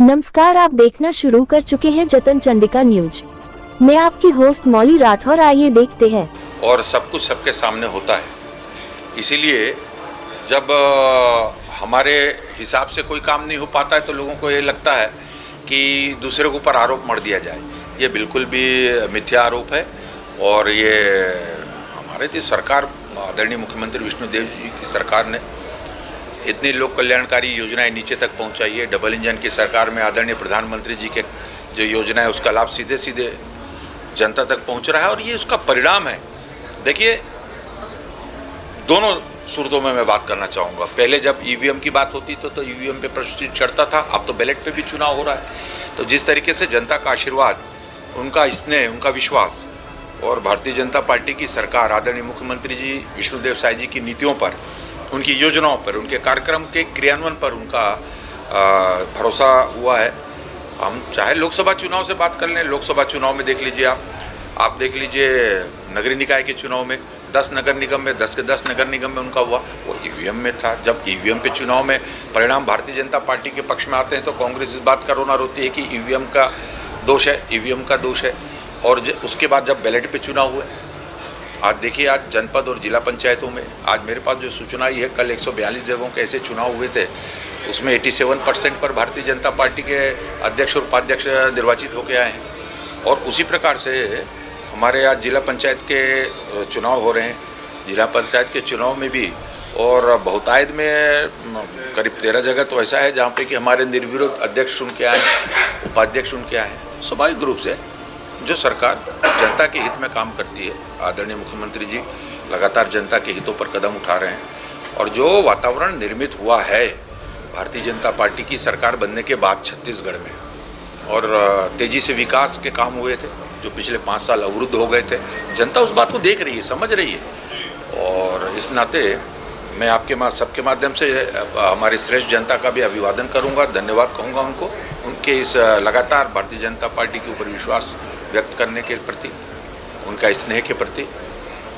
नमस्कार, आप देखना शुरू कर चुके हैं जतन चंडिका न्यूज। मैं आपकी होस्ट मौली राठौर। आइए देखते हैं। और सब कुछ सबके सामने होता है, इसीलिए जब हमारे हिसाब से कोई काम नहीं हो पाता है तो लोगों को ये लगता है कि दूसरे के ऊपर आरोप मढ़ दिया जाए। ये बिल्कुल भी मिथ्या आरोप है। और ये हमारे जो सरकार, आदरणीय मुख्यमंत्री विष्णुदेव जी की सरकार ने इतनी लोक कल्याणकारी योजनाएं नीचे तक पहुंचाई है। डबल इंजन की सरकार में आदरणीय प्रधानमंत्री जी के जो योजना है उसका लाभ सीधे सीधे जनता तक पहुंच रहा है और ये उसका परिणाम है। देखिए, दोनों सूरतों में मैं बात करना चाहूँगा। पहले जब ईवीएम की बात होती तो ईवीएम पे प्रश्न चढ़ता था, अब तो बैलेट पे भी चुनाव हो रहा है। तो जिस तरीके से जनता का आशीर्वाद, उनका स्नेह, उनका विश्वास और भारतीय जनता पार्टी की सरकार, आदरणीय मुख्यमंत्री जी विष्णुदेव साय जी की नीतियों पर, उनकी योजनाओं पर, उनके कार्यक्रम के क्रियान्वयन पर उनका भरोसा हुआ है। हम चाहे लोकसभा चुनाव से बात कर लें, लोकसभा चुनाव में देख लीजिए, आप देख लीजिए नगरीय निकाय के चुनाव में 10 नगर निगम में 10 के 10 नगर निगम में उनका हुआ, वो ईवीएम में था। जब ईवीएम पे चुनाव में परिणाम भारतीय जनता पार्टी के पक्ष में आते हैं तो कांग्रेस इस बात का रोना रोती है कि ईवीएम का दोष है, ईवीएम का दोष है। और उसके बाद जब बैलेट पे चुनाव हुए, आज देखिए, आज जनपद और जिला पंचायतों में आज मेरे पास जो सूचना आई है, कल 142 जगहों के ऐसे चुनाव हुए थे, उसमें 87% पर भारतीय जनता पार्टी के अध्यक्ष और उपाध्यक्ष निर्वाचित होकर आए हैं। और उसी प्रकार से हमारे आज जिला पंचायत के चुनाव हो रहे हैं। जिला पंचायत के चुनाव में भी और बहुतायत में करीब 13 जगह तो ऐसा है जहाँ पे कि हमारे निर्विरोध अध्यक्ष चुन के आए, उपाध्यक्ष चुन के आए। स्वाभाविक रूप से जो सरकार जनता के हित में काम करती है, आदरणीय मुख्यमंत्री जी लगातार जनता के हितों पर कदम उठा रहे हैं। और जो वातावरण निर्मित हुआ है भारतीय जनता पार्टी की सरकार बनने के बाद छत्तीसगढ़ में, और तेज़ी से विकास के काम हुए थे जो पिछले 5 साल अवरुद्ध हो गए थे, जनता उस बात को देख रही है, समझ रही है। और इस नाते मैं आपके सबके माध्यम से हमारी श्रेष्ठ जनता का भी अभिवादन करूंगा, धन्यवाद कहूंगा उनको, उनके इस लगातार भारतीय जनता पार्टी के ऊपर विश्वास व्यक्त करने के प्रति, उनका स्नेह के प्रति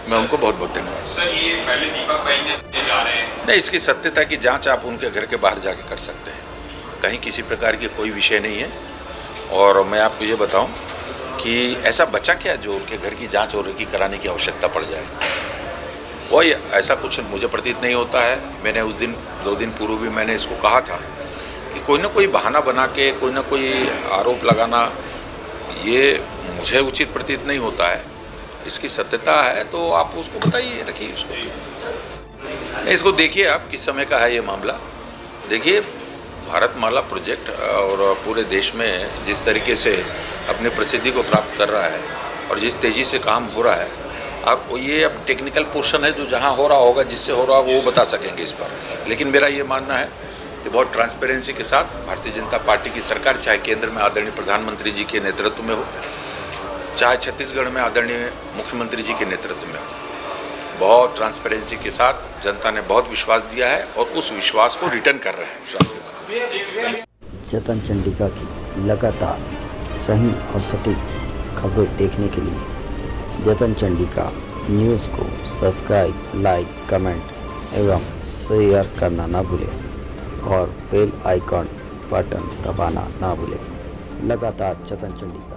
मैं उनको बहुत बहुत धन्यवाद। सर, ये पहले दीपक भाई ने जा रहे हैं। नहीं, इसकी सत्यता की जांच आप उनके घर के बाहर जाके कर सकते हैं। कहीं किसी प्रकार की कोई विषय नहीं है। और मैं आपको ये बताऊं कि ऐसा बचा क्या जो उनके घर की जांच और की कराने की आवश्यकता पड़ जाए। कोई ऐसा कुछ मुझे प्रतीत नहीं होता है। मैंने उस दिन 2 दिन पूर्व भी मैंने इसको कहा था कि कोई ना कोई बहाना बना के कोई ना कोई आरोप लगाना, ये मुझे उचित प्रतीत नहीं होता है। इसकी सत्यता है तो आप उसको बताइए, रखिए उसको। इसको देखिए आप किस समय का है ये मामला। देखिए, भारतमाला प्रोजेक्ट और पूरे देश में जिस तरीके से अपनी प्रसिद्धि को प्राप्त कर रहा है और जिस तेज़ी से काम हो रहा है, आप ये अब टेक्निकल पोर्शन है जो जहाँ हो रहा होगा, जिससे हो रहा होगा वो बता सकेंगे इस पर। लेकिन मेरा ये मानना है कि बहुत ट्रांसपेरेंसी के साथ भारतीय जनता पार्टी की सरकार, चाहे केंद्र में आदरणीय प्रधानमंत्री जी के नेतृत्व में हो, चाहे छत्तीसगढ़ में आदरणीय मुख्यमंत्री जी के नेतृत्व में हो, बहुत ट्रांसपेरेंसी के साथ जनता ने बहुत विश्वास दिया है और उस विश्वास को रिटर्न कर रहे हैं विश्वास के बाद। जतन चंडिका की लगातार सही और सटीक खबरें देखने के लिए जतन चंडिका न्यूज़ को सब्सक्राइब, लाइक, कमेंट एवं शेयर करना ना भूलें और बेल आइकॉन बटन दबाना ना भूलें। लगातार जतन चंडिका।